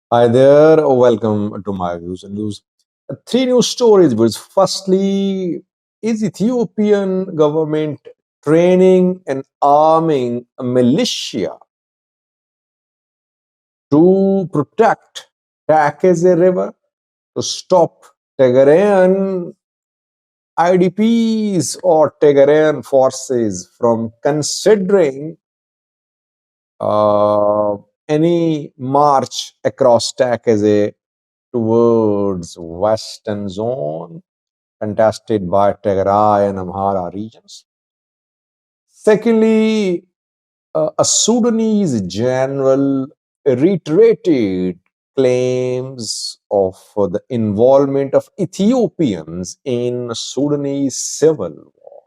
Hi there, welcome to my views and news. Three news stories. Which firstly, is Ethiopian government training and arming a militia to protect Tekeze River to stop Tigrayan IDPs or Tigrayan forces from considering uh, any march across Tekeze towards western zone contested by Tigray and Amhara regions. Secondly, a Sudanese general reiterated claims of the involvement of Ethiopians in Sudanese civil war.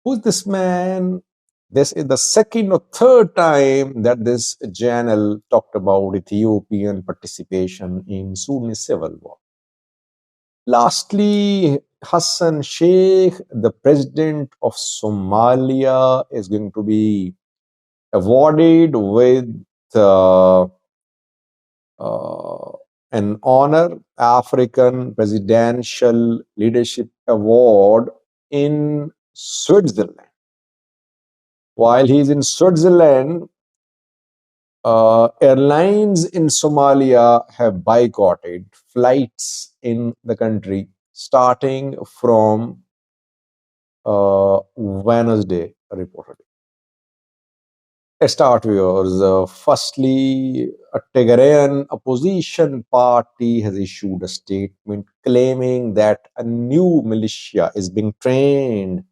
Who's this man? This is the second or third time that this journal talked about Ethiopian participation in Sudanese civil war. Lastly, Hassan Sheikh, the president of Somalia, is going to be awarded with uh, uh, an honor African Presidential Leadership Award in Switzerland. While he's in Switzerland, airlines in Somalia have boycotted flights in the country starting from Wednesday reported. Let's start viewers. Firstly, a Tigrayan opposition party has issued a statement claiming that a new militia is being trained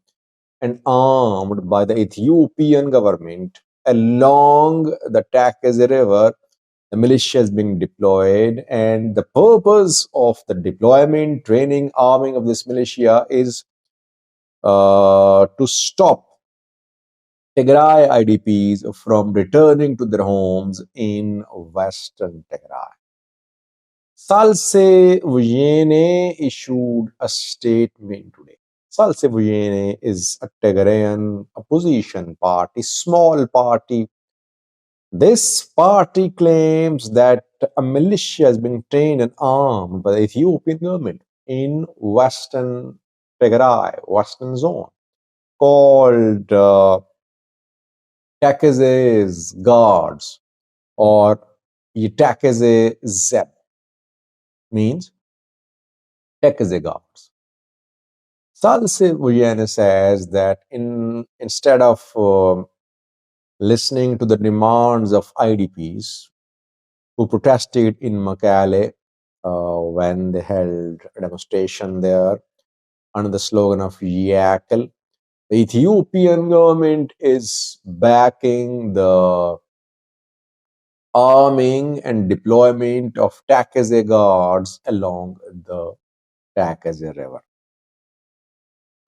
and armed by the Ethiopian government along the Tekeze River. The militia is being deployed, and the purpose of the deployment, training, arming of this militia is to stop Tigray IDPs from returning to their homes in Western Tigray. Salse Vujene issued a statement today. Salse Vujene is a Tigrayan opposition party, small party. This party claims that a militia has been trained and armed by the Ethiopian government in Western Tigray, Western zone, called Tekeze's guards or Tekeze Zep means Tekeze guards. Salse Vujene says that instead of listening to the demands of IDPs who protested in Makale when they held a demonstration there under the slogan of Yakal, the Ethiopian government is backing the arming and deployment of Tekeze guards along the Tekeze River.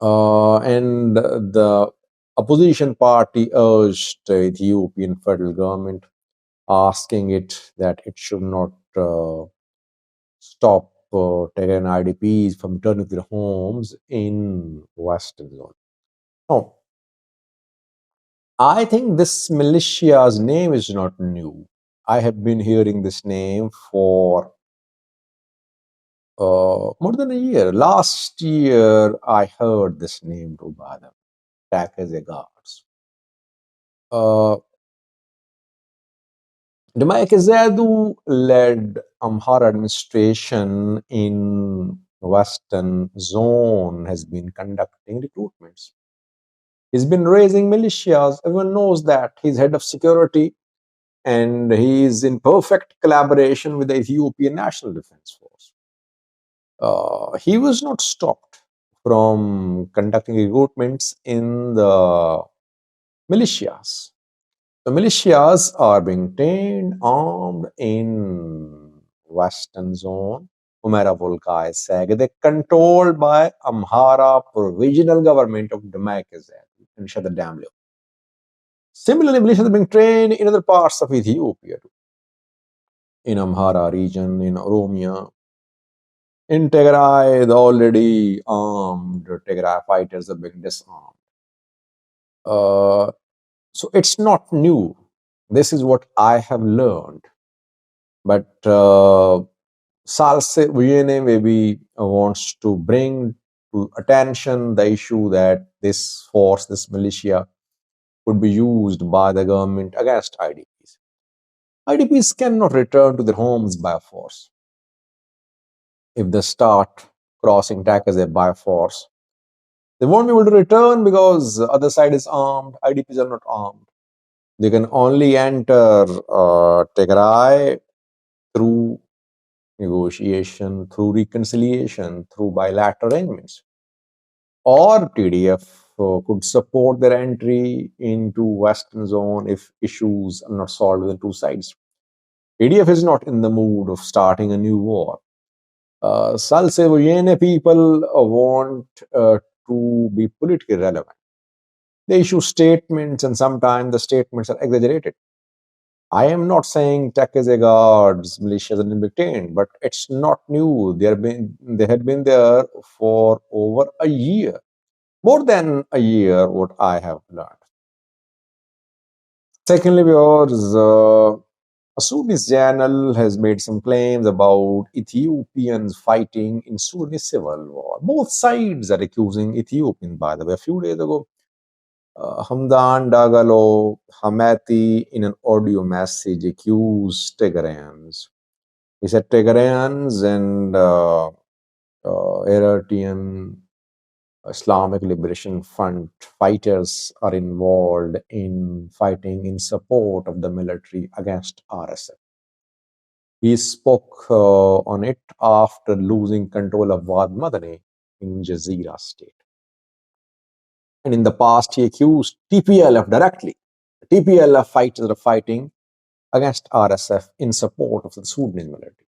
And the opposition party urged the Ethiopian federal government, asking it that it should not stop Tigrayan IDPs from returning to their homes in Western zone. Now, I think this militia's name is not new. I have been hearing this name for more than a year. Last year, I heard this name to Badam, Tekeze guards. Uh, Demaykezadu led Amhara administration in Western Zone has been conducting recruitments. He's been raising militias. Everyone knows that. He's head of security and he is in perfect collaboration with the Ethiopian National Defense Force. He was not stopped from conducting recruitments in the militias. The militias are being trained, armed in Western Zone, Humera Volkai Sag. They're controlled by Amhara Provisional Government of Damascus and Shadadamlo. Similarly, militias are being trained in other parts of Ethiopia, too, in Amhara region, in Oromia. In Tigray, the already armed Tigray fighters are being disarmed. Uh, so it's not new. This is what I have learned. But Salse Uyene maybe wants to bring to attention the issue that this force, this militia, could be used by the government against IDPs. IDPs cannot return to their homes by force. If they start crossing Tekeze by force, they won't be able to return because the other side is armed. IDPs are not armed. They can only enter Tigray through negotiation, through reconciliation, through bilateral arrangements. Or TDF could support their entry into Western zone if issues are not solved with the two sides. TDF is not in the mood of starting a new war. Salsevoyene people want to be politically relevant. They issue statements, and sometimes the statements are exaggerated. I am not saying Tekeze guards, militias are maintained, but it's not new. They had been there for over a year, more than a year, what I have learned. Secondly, viewers, a Sudanese channel has made some claims about Ethiopians fighting in Sudanese civil war. Both sides are accusing Ethiopian, by the way. A few days ago, Hamdan Dagalo Hamati, in an audio message, accused Tigrayans. He said Tigrayans and Eritrean Islamic Liberation Front fighters are involved in fighting in support of the military against RSF. He spoke on it after losing control of Wad Madani in Jazeera state. And in the past, he accused TPLF directly. TPLF fighters are fighting against RSF in support of the Sudanese military.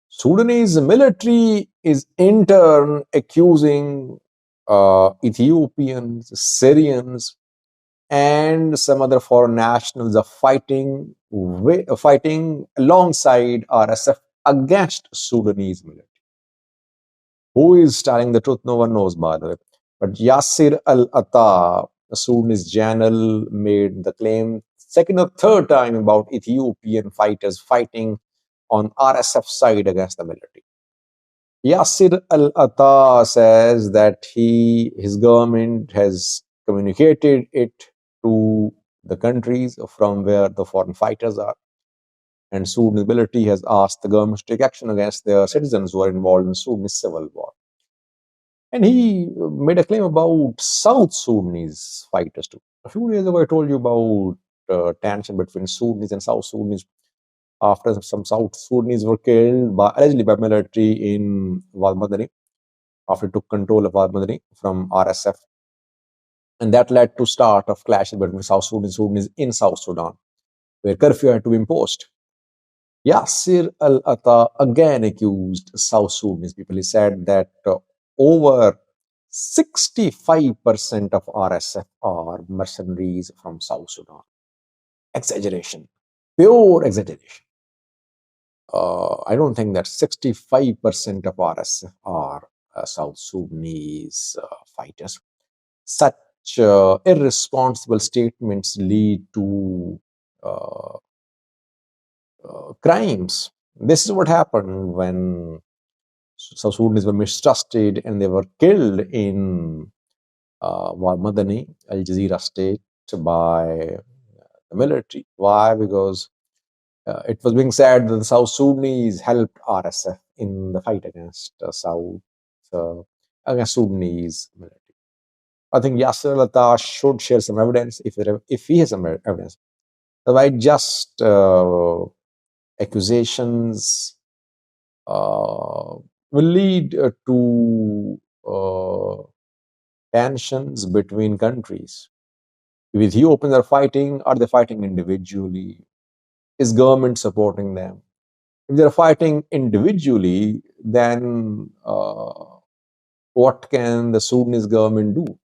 Sudanese military is in turn accusing Ethiopians, Syrians, and some other foreign nationals of fighting alongside RSF against Sudanese military. Who is telling the truth? No one knows, by the way. But Yasir al-Atta, a Sudanese general, made the claim second or third time about Ethiopian fighters fighting on RSF side against the military. Yasir al-Atta says that his government has communicated it to the countries from where the foreign fighters are. And Sudanese military has asked the government to take action against their citizens who are involved in Sudanese civil war. And he made a claim about South Sudanese fighters too. A few days ago, I told you about tension between Sudanese and South Sudanese after some South Sudanese were killed allegedly by military in Wal Madani after it took control of Wal Madani from RSF. And that led to start of clashes between South Sudanese in South Sudan, where curfew had to be imposed. Yasir al-Atta again accused South Sudanese people. He said that over 65% of RSF are mercenaries from South Sudan. Exaggeration, pure exaggeration. I don't think that 65% of RSF are South Sudanese fighters. Such irresponsible statements lead to crimes. This is what happened when South Sudanese were mistrusted and they were killed in Madani, Al Jazeera state by the military. Why? Because it was being said that the South Sudanese helped RSF in the fight against against Sudanese military. I think Yasser Lata should share some evidence if he has some evidence. Otherwise, just accusations will lead to tensions between countries. If Ethiopians are fighting, are they fighting individually? Is government supporting them? If they're fighting individually, then what can the Sudanese government do?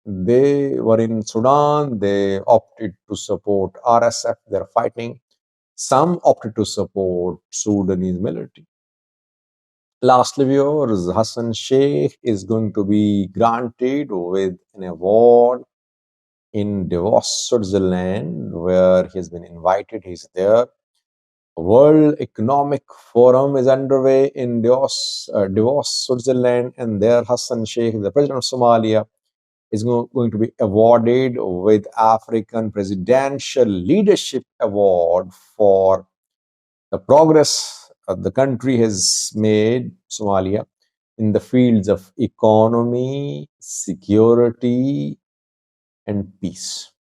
They were in Sudan, they opted to support RSF, they're fighting. Some opted to support Sudanese military. Lastly, viewers, Hassan Sheikh is going to be granted with an award in Davos, Switzerland, where he has been invited. He's there. World Economic Forum is underway in Davos, Switzerland, and there Hassan Sheikh, the president of Somalia, is going to be awarded with African Presidential Leadership Award for the progress the country has made, Somalia, in the fields of economy, security, and peace.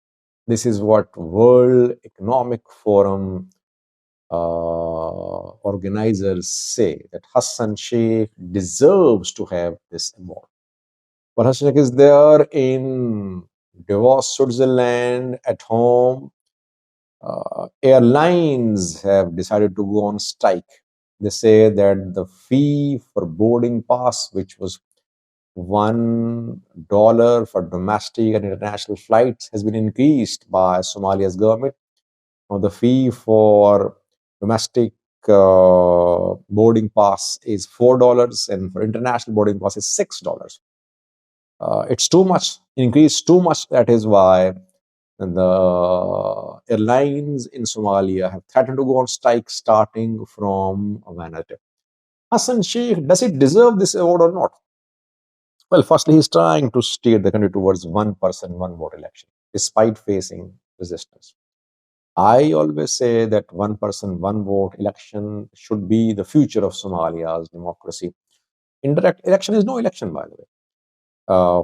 This is what World Economic Forum organizers say, that Hassan Sheikh deserves to have this award. But Hassan Sheikh is there in Davos, Switzerland, at home. Airlines have decided to go on strike. They say that the fee for boarding pass, which was $1 for domestic and international flights, has been increased by Somalia's government. Now, the fee for domestic boarding pass is $4, and for international boarding pass is $6. It's too much, increased too much. That is why the airlines in Somalia have threatened to go on strike starting from Wednesday. Hassan Sheikh, does it deserve this award or not? Well, firstly, he's trying to steer the country towards one person, one vote election, despite facing resistance. I always say that one person, one vote election should be the future of Somalia's democracy. Indirect election is no election, by the way.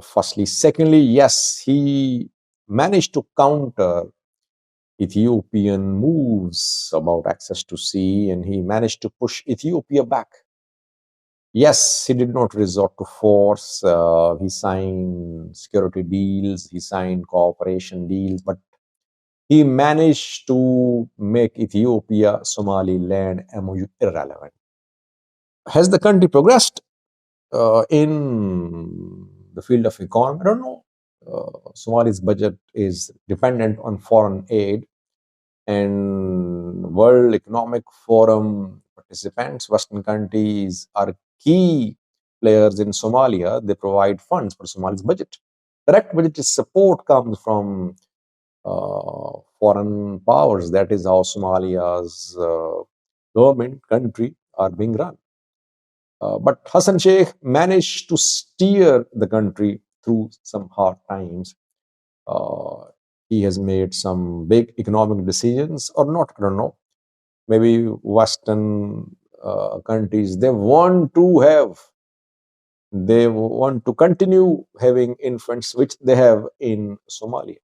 Firstly. Secondly, yes, he managed to counter Ethiopian moves about access to sea, and he managed to push Ethiopia back. Yes, he did not resort to force. He signed security deals, he signed cooperation deals, but he managed to make Ethiopia, Somaliland MOU irrelevant. Has the country progressed in the field of economy? I don't know. Somalia's budget is dependent on foreign aid, and World Economic Forum participants, Western countries, are key players in Somalia. They provide funds for Somalia's budget. Direct budgetary support comes from foreign powers. That is how Somalia's government, country are being run. But Hassan Sheikh managed to steer the country through some hard times. He has made some big economic decisions or not, I don't know. Maybe Western countries, they want to continue having influence, which they have in Somalia.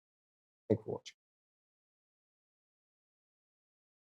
Thank you for watching.